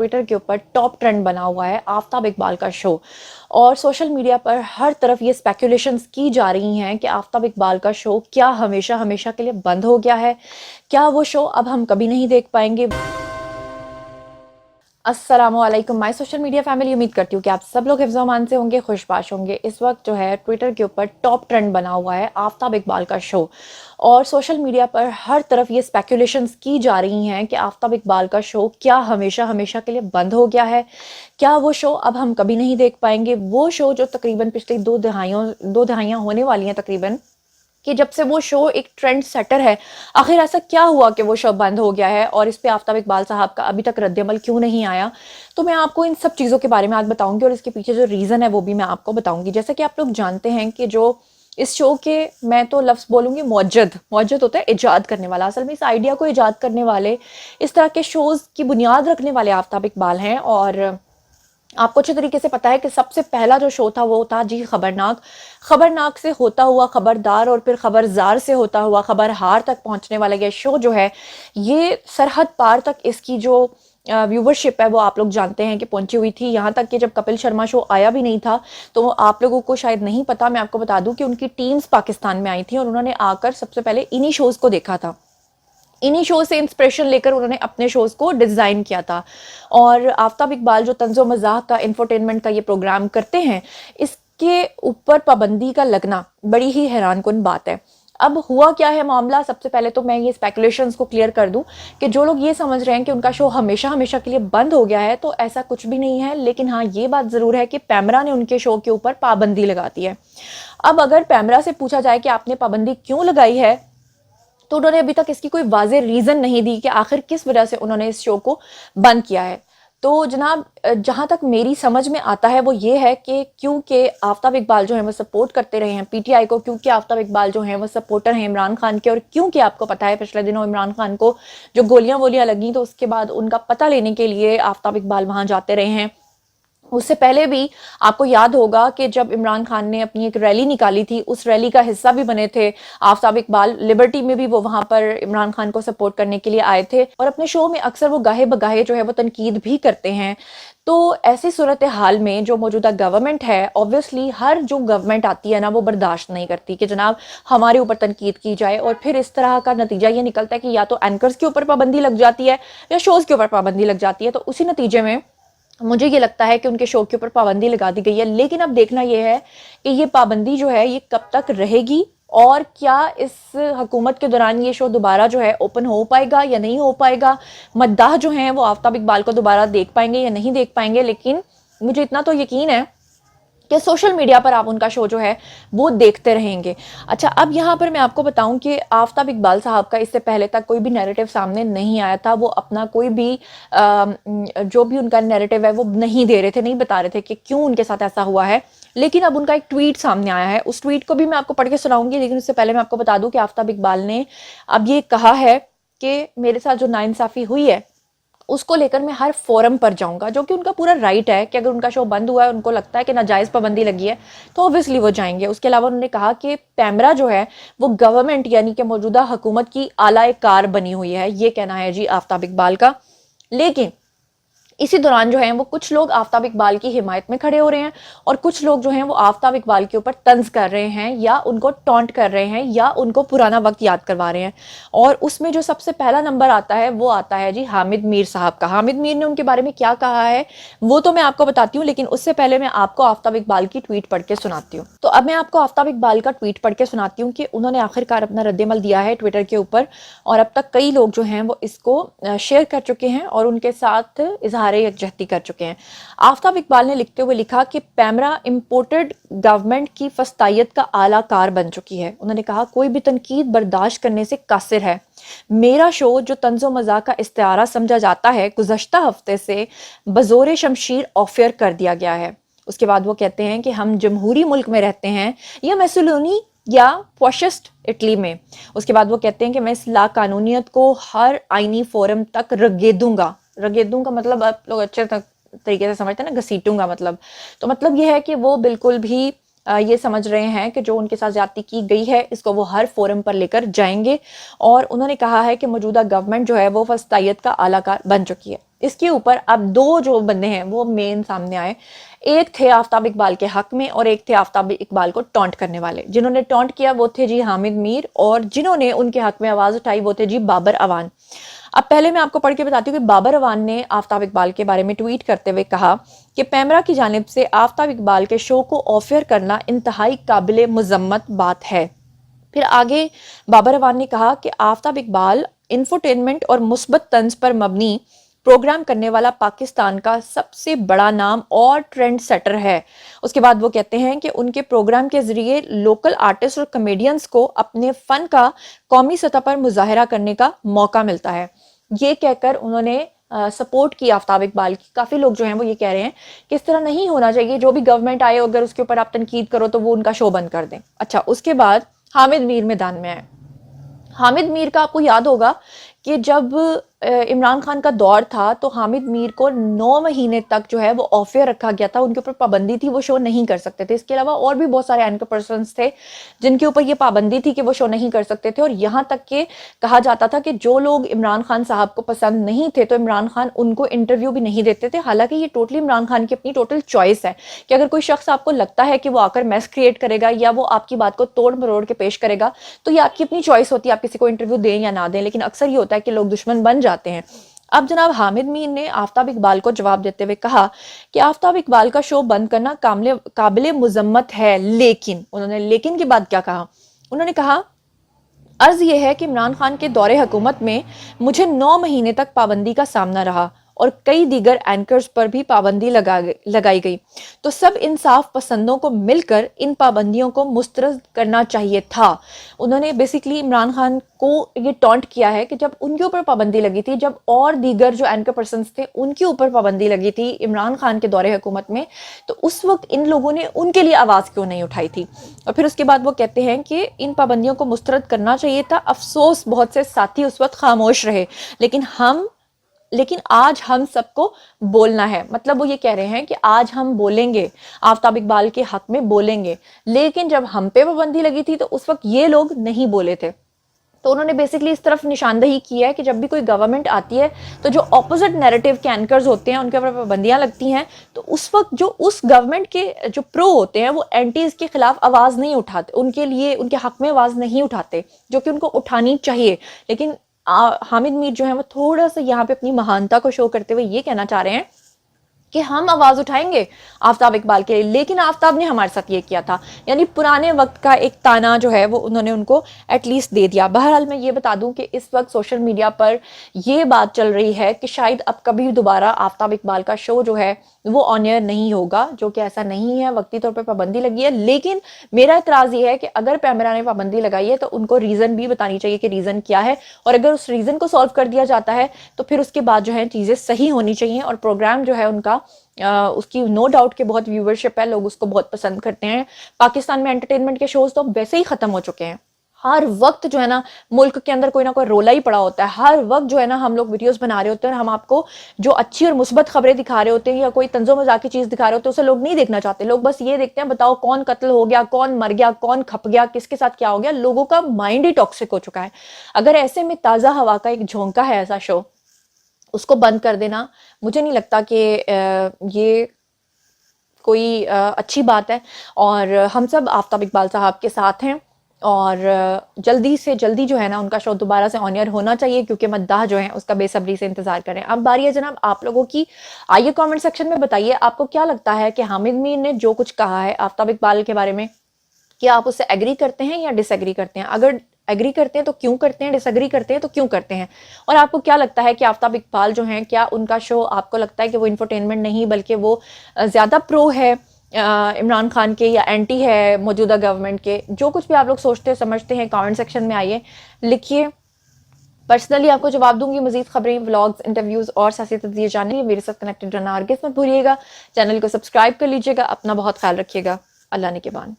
Twitter के ऊपर top trend बना हुआ है आफताब इकबाल का शो। और सोशल मीडिया पर हर तरफ ये स्पेकुलेशंस की जा रही हैं कि आफताब इकबाल का शो क्या हमेशा हमेशा के लिए बंद हो गया है, क्या वो शो अब हम कभी नहीं देख पाएंगे। अस्सलामुअलैकुम माय सोशल मीडिया फैमिली, उम्मीद करती हूँ कि आप सब लोग हिफ्ज़-ओ-अमान से होंगे, खुशबाश होंगे। इस वक्त जो है ट्विटर के ऊपर टॉप ट्रेंड बना हुआ है आफताब इकबाल का शो। और सोशल मीडिया पर हर तरफ ये स्पेकुलेशंस की जा रही हैं कि आफताब इकबाल का शो क्या हमेशा हमेशा के लिए बंद हो गया है, क्या वो शो अब हम कभी नहीं देख पाएंगे। वो शो जो तकरीबन पिछली दो दहाइयाँ होने वाली हैं तकरीबन, कि जब से वो शो एक ट्रेंड सेटर है, आखिर ऐसा क्या हुआ कि वो शो बंद हो गया है और इस पे आफताब इकबाल साहब का अभी तक रद्द-ए-अमल क्यों नहीं आया। तो मैं आपको इन सब चीज़ों के बारे में आज बताऊंगी और इसके पीछे जो रीज़न है वो भी मैं आपको बताऊंगी। जैसे कि आप लोग जानते हैं कि जो इस शो के, मैं तो लफ्ज़ बोलूँगी मौजद होता है इजाद करने वाला। असल में इस आइडिया को इजाद करने वाले, इस तरह के शोज़ की बुनियाद रखने वाले आफताब इकबाल हैं। और आपको अच्छे तरीके से पता है कि सबसे पहला जो शो था वो था जी खबरनाक से होता हुआ खबरदार और फिर खबरजार से होता हुआ खबरहार तक पहुंचने वाला ये शो जो है, ये सरहद पार तक इसकी जो व्यूवरशिप है वो आप लोग जानते हैं कि पहुंची हुई थी। यहाँ तक कि जब कपिल शर्मा शो आया भी नहीं था तो आप लोगों को शायद नहीं पता, मैं आपको बता दूं कि उनकी टीम्स पाकिस्तान में आई थी और उन्होंने आकर सबसे पहले इन्हीं शोज़ को देखा था। इन्हीं शो से इंस्पिरेशन लेकर उन्होंने अपने शोज़ को डिज़ाइन किया था। और आफताब इकबाल जो तंज़ो मज़ाक का, इंफोटेनमेंट का ये प्रोग्राम करते हैं, इसके ऊपर पाबंदी का लगना बड़ी ही हैरानकुन बात है। अब हुआ क्या है मामला, सबसे पहले तो मैं ये स्पेकुलेशंस को क्लियर कर दूं कि जो लोग ये समझ रहे हैं कि उनका शो हमेशा हमेशा के लिए बंद हो गया है, तो ऐसा कुछ भी नहीं है। लेकिन हाँ, ये बात ज़रूर है कि पैमरा ने उनके शो के ऊपर पाबंदी लगा दी है। अब अगर पैमरा से पूछा जाए कि आपने पाबंदी क्यों लगाई है, तो उन्होंने अभी तक इसकी कोई वाज़ेह रीज़न नहीं दी कि आखिर किस वजह से उन्होंने इस शो को बंद किया है। तो जनाब, जहाँ तक मेरी समझ में आता है वो ये है कि क्योंकि आफताब इकबाल जो है वो सपोर्ट करते रहे हैं पीटीआई को, क्योंकि आफताब इकबाल जो हैं वो सपोर्टर हैं इमरान खान के, और क्योंकि आपको पता है पिछले दिनों इमरान खान को जो गोलियां लगी तो उसके बाद उनका पता लेने के लिए आफताब इकबाल वहाँ जाते रहे हैं। उससे पहले भी आपको याद होगा कि जब इमरान खान ने अपनी एक रैली निकाली थी, उस रैली का हिस्सा भी बने थे आफताब इकबाल। लिबर्टी में भी वो वहां पर इमरान खान को सपोर्ट करने के लिए आए थे और अपने शो में अक्सर वो गाहे बगाहे जो है वो तनकीद भी करते हैं। तो ऐसी सूरत हाल में जो मौजूदा गवर्नमेंट है, ऑब्वियसली हर जो गवर्नमेंट आती है ना वो बर्दाश्त नहीं करती कि जनाब हमारे ऊपर तनकीद की जाए, और फिर इस तरह का नतीजा ये निकलता है कि या तो एंकर्स के ऊपर पाबंदी लग जाती है या शोज़ के ऊपर पाबंदी लग जाती है। तो उसी नतीजे में मुझे ये लगता है कि उनके शो के ऊपर पाबंदी लगा दी गई है। लेकिन अब देखना यह है कि ये पाबंदी जो है ये कब तक रहेगी, और क्या इस हुकूमत के दौरान ये शो दोबारा जो है ओपन हो पाएगा या नहीं हो पाएगा। मद्दाह जो हैं वो आफताब इकबाल को दोबारा देख पाएंगे या नहीं देख पाएंगे। लेकिन मुझे इतना तो यकीन है कि सोशल मीडिया पर आप उनका शो जो है वो देखते रहेंगे। अच्छा, अब यहाँ पर मैं आपको बताऊं कि आफताब इकबाल साहब का इससे पहले तक कोई भी नैरेटिव सामने नहीं आया था। वो अपना कोई भी जो भी उनका नैरेटिव है वो नहीं दे रहे थे, नहीं बता रहे थे कि क्यों उनके साथ ऐसा हुआ है। लेकिन अब उनका एक ट्वीट सामने आया है, उस ट्वीट को भी मैं आपको पढ़ के सुनाऊंगी। लेकिन उससे पहले मैं आपको बता दूं कि आफताब इकबाल ने अब ये कहा है कि मेरे साथ जो नाइंसाफ़ी हुई है उसको लेकर मैं हर फोरम पर जाऊंगा, जो कि उनका पूरा राइट है कि अगर उनका शो बंद हुआ है, उनको लगता है कि नाजायज़ पाबंदी लगी है, तो ऑब्वियसली वो जाएंगे। उसके अलावा उन्होंने कहा कि पैमरा जो है वो गवर्नमेंट यानी कि मौजूदा हुकूमत की आला कार बनी हुई है, ये कहना है जी आफताब इकबाल का। लेकिन इसी दौरान जो है वो कुछ लोग आफताब इकबाल की हिमायत में खड़े हो रहे हैं और कुछ लोग जो हैं वो आफताब इकबाल के ऊपर तंज कर रहे हैं या उनको टॉन्ट कर रहे हैं या उनको पुराना वक्त याद करवा रहे हैं। और उसमें जो सबसे पहला नंबर आता है वो आता है जी हामिद मीर साहब का। हामिद मीर ने उनके बारे में क्या कहा है वो तो मैं आपको बताती हूँ, लेकिन उससे पहले मैं आपको आफताब इकबाल की ट्वीट पढ़ के सुनाती हूँ। तो अब मैं आपको आफताब इकबाल का ट्वीट पढ़ के सुनाती हूँ कि उन्होंने आखिरकार अपना रद्द-ए-अमल दिया है ट्विटर के ऊपर, और अब तक कई लोग जो हैं वो इसको शेयर कर चुके हैं और उनके साथ इजहार यकजहती कर चुके हैं। आफताब इकबाल ने लिखते हुए लिखा कि पैमरा इंपोर्टेड गवर्नमेंट की फस्तायत का आला कार बन चुकी है। उन्होंने कहा कोई भी तनकीद बर्दाश्त करने से कासिर है। मेरा शो जो तंजो मजाक का इस्तिआरा समझा जाता है गुज़श्ता हफ्ते से बज़ोरे शमशीर ऑफर कर दिया गया है। उसके बाद वो कहते हैं कि हम जमहूरी मुल्क में रहते हैं या मैसोलोनी या फॉशिस्ट इटली में। उसके बाद वो कहते हैं कि मैं इस लाकानूनियत को हर आईनी फोरम तक रगेदूंगा मतलब आप लोग अच्छे तरीके से समझते हैं ना, घसीटूंगा मतलब। तो मतलब ये है कि वो बिल्कुल भी یہ سمجھ رہے ہیں کہ جو ان کے ساتھ زیادتی کی گئی ہے اس کو وہ ہر فورم پر لے کر جائیں گے، اور انہوں نے کہا ہے کہ موجودہ گورنمنٹ جو ہے وہ وسطیت کا اعلی کار بن چکی ہے۔ اس کے اوپر اب دو جو بندے ہیں وہ مین سامنے آئے، ایک تھے آفتاب اقبال کے حق میں اور ایک تھے آفتاب اقبال کو ٹونٹ کرنے والے۔ جنہوں نے ٹونٹ کیا وہ تھے جی حامد میر، اور جنہوں نے ان کے حق میں آواز اٹھائی وہ تھے جی بابر اوان۔ اب پہلے میں آپ کو پڑھ کے بتاتی ہوں کہ بابر اوان نے آفتاب اقبال کے بارے میں ٹویٹ کرتے ہوئے کہا کہ پیمرا کی جانب سے آفتاب اقبال کے شو کو آفر کرنا انتہائی قابل مذمت بات ہے۔ پھر آگے بابر اوان نے کہا کہ آفتاب اقبال انفوٹینمنٹ اور مثبت طنز پر مبنی پروگرام کرنے والا پاکستان کا سب سے بڑا نام اور ٹرینڈ سیٹر ہے۔ اس کے بعد وہ کہتے ہیں کہ ان کے پروگرام کے ذریعے لوکل آرٹسٹ اور کمیڈینز کو اپنے فن کا قومی سطح پر مظاہرہ کرنے کا موقع ملتا ہے۔ یہ کہہ کر انہوں نے سپورٹ کی آفتاب اقبال کی۔ کافی لوگ جو ہیں وہ یہ کہہ رہے ہیں کہ اس طرح نہیں ہونا چاہیے، جو بھی گورنمنٹ آئے اگر اس کے اوپر آپ تنقید کرو تو وہ ان کا شو بند کر دیں۔ اچھا، اس کے بعد حامد میر میدان میں آئے۔ حامد میر کا آپ کو یاد ہوگا کہ جب عمران خان کا دور تھا تو حامد میر کو 9 مہینے تک جو ہے وہ آفیئر رکھا گیا تھا، ان کے اوپر پابندی تھی، وہ شو نہیں کر سکتے تھے۔ اس کے علاوہ اور بھی بہت سارے اینکر پرسنز تھے جن کے اوپر یہ پابندی تھی کہ وہ شو نہیں کر سکتے تھے، اور یہاں تک کہ کہا جاتا تھا کہ جو لوگ عمران خان صاحب کو پسند نہیں تھے تو عمران خان ان کو انٹرویو بھی نہیں دیتے تھے۔ حالانکہ یہ ٹوٹلی عمران خان کی اپنی ٹوٹل چوائس ہے کہ اگر کوئی شخص آپ کو لگتا ہے کہ وہ آ کر میس کریٹ کرے گا یا وہ آپ کی بات کو توڑ مروڑ کے پیش کرے گا تو یہ آپ کی اپنی چوائس ہوتی ہے، آپ کسی کو انٹرویو دیں یا نہ دیں، لیکن اکثر یہ ہوتا ہے کہ لوگ دشمن بن جاتے ہیں۔ اب جناب حامد میر نے آفتاب اقبال کو جواب دیتے ہوئے کہا کہ آفتاب اقبال کا شو بند کرنا قابل مذمت ہے، لیکن انہوں نے لیکن کے بعد کیا کہا؟ انہوں نے کہا عرض یہ ہے کہ عمران خان کے دور حکومت میں مجھے 9 مہینے تک پابندی کا سامنا رہا اور کئی دیگر اینکرز پر بھی پابندی لگائی گئی، تو سب انصاف پسندوں کو مل کر ان پابندیوں کو مسترد کرنا چاہیے تھا۔ انہوں نے بیسیکلی عمران خان کو یہ ٹونٹ کیا ہے کہ جب ان کے اوپر پابندی لگی تھی، جب اور دیگر جو اینکر پرسنز تھے ان کے اوپر پابندی لگی تھی عمران خان کے دور حکومت میں، تو اس وقت ان لوگوں نے ان کے لیے آواز کیوں نہیں اٹھائی تھی؟ اور پھر اس کے بعد وہ کہتے ہیں کہ ان پابندیوں کو مسترد کرنا چاہیے تھا، افسوس بہت سے ساتھی اس وقت خاموش رہے، لیکن آج ہم سب کو بولنا ہے۔ مطلب وہ یہ کہہ رہے ہیں کہ آج ہم بولیں گے، آفتاب اقبال کے حق میں بولیں گے، لیکن جب ہم پہ پابندی لگی تھی تو اس وقت یہ لوگ نہیں بولے تھے۔ تو انہوں نے بیسکلی اس طرف نشاندہی کی ہے کہ جب بھی کوئی گورنمنٹ آتی ہے تو جو اپوزٹ نیریٹو کے اینکرز ہوتے ہیں ان کے اوپر پابندیاں لگتی ہیں، تو اس وقت جو اس گورنمنٹ کے جو پرو ہوتے ہیں وہ اینٹیز کے خلاف آواز نہیں اٹھاتے، ان کے لیے ان کے حق میں آواز نہیں اٹھاتے، جو کہ ان کو اٹھانی چاہیے۔ لیکن حامد میر جو ہیں وہ تھوڑا سا یہاں پہ اپنی مہانتا کو شو کرتے ہوئے یہ کہنا چاہ رہے ہیں کہ ہم آواز اٹھائیں گے آفتاب اقبال کے لیے، لیکن آفتاب نے ہمارے ساتھ یہ کیا تھا، یعنی پرانے وقت کا ایک تانا جو ہے وہ انہوں نے ان کو ایٹ لیسٹ دے دیا۔ بہرحال میں یہ بتا دوں کہ اس وقت سوشل میڈیا پر یہ بات چل رہی ہے کہ شاید اب کبھی دوبارہ آفتاب اقبال کا شو جو ہے وہ آن ایئر نہیں ہوگا، جو کہ ایسا نہیں ہے، وقتی طور پہ پابندی لگی ہے۔ لیکن میرا اعتراض یہ ہے کہ اگر پیمرا نے پابندی لگائی ہے تو ان کو ریزن بھی بتانی چاہیے کہ ریزن کیا ہے، اور اگر اس ریزن کو سالو کر دیا جاتا ہے تو پھر اس کے بعد جو ہے چیزیں صحیح ہونی چاہیے، اور پروگرام جو ہے ان کا اس کی نو ڈاؤٹ کہ بہت ویورشپ ہے، لوگ اس کو بہت پسند کرتے ہیں۔ پاکستان میں انٹرٹینمنٹ کے شوز تو ویسے ہی ختم ہو چکے ہیں، ہر وقت جو ہے نا ملک کے اندر کوئی نہ کوئی رولا ہی پڑا ہوتا ہے، ہر وقت جو ہے نا ہم لوگ ویڈیوز بنا رہے ہوتے ہیں اور ہم آپ کو جو اچھی اور مثبت خبریں دکھا رہے ہوتے ہیں یا کوئی طنز و مزاح کی چیز دکھا رہے ہوتے ہیں اسے لوگ نہیں دیکھنا چاہتے، لوگ بس یہ دیکھتے ہیں بتاؤ کون قتل ہو گیا، کون مر گیا، کون کھپ گیا، کس کے ساتھ کیا ہو گیا۔ لوگوں کا مائنڈ ہی ٹاکسک ہو چکا ہے۔ اگر ایسے میں تازہ ہوا کا ایک جھونکا ہے ایسا شو، اس کو بند کر دینا مجھے نہیں لگتا کہ یہ کوئی اچھی بات ہے، اور ہم سب آفتاب اقبال صاحب کے ساتھ ہیں، اور جلدی سے جلدی جو ہے نا ان کا شو دوبارہ سے آن ایئر ہونا چاہیے، کیونکہ مداح جو ہیں اس کا بے صبری سے انتظار کریں۔ اب باری ہے جناب آپ لوگوں کی، آئیے کامنٹ سیکشن میں بتائیے آپ کو کیا لگتا ہے کہ حامد میر نے جو کچھ کہا ہے آفتاب اقبال کے بارے میں، کیا آپ اس سے ایگری کرتے ہیں یا ڈس ایگری کرتے ہیں؟ اگر ایگری کرتے ہیں تو کیوں کرتے ہیں، ڈس ایگری کرتے ہیں تو کیوں کرتے ہیں؟ اور آپ کو کیا لگتا ہے کہ آفتاب اقبال جو ہیں کیا ان کا شو آپ کو لگتا ہے کہ وہ انفوٹینمنٹ نہیں بلکہ وہ زیادہ پرو ہے عمران خان کے یا اینٹی ہے موجودہ گورنمنٹ کے؟ جو کچھ بھی آپ لوگ سوچتے سمجھتے ہیں کامنٹ سیکشن میں آئیے لکھیے، پرسنلی آپ کو جواب دوں گی۔ مزید خبریں، ولاگز، انٹرویوز اور سیاسی تجزیے جاننے کے لیے میرے ساتھ کنیکٹڈ رہنا ہرگز مت بھولیے گا۔ چینل کو سبسکرائب کر لیجیے گا، اپنا بہت خیال رکھیے گا۔ اللہ نگہبان۔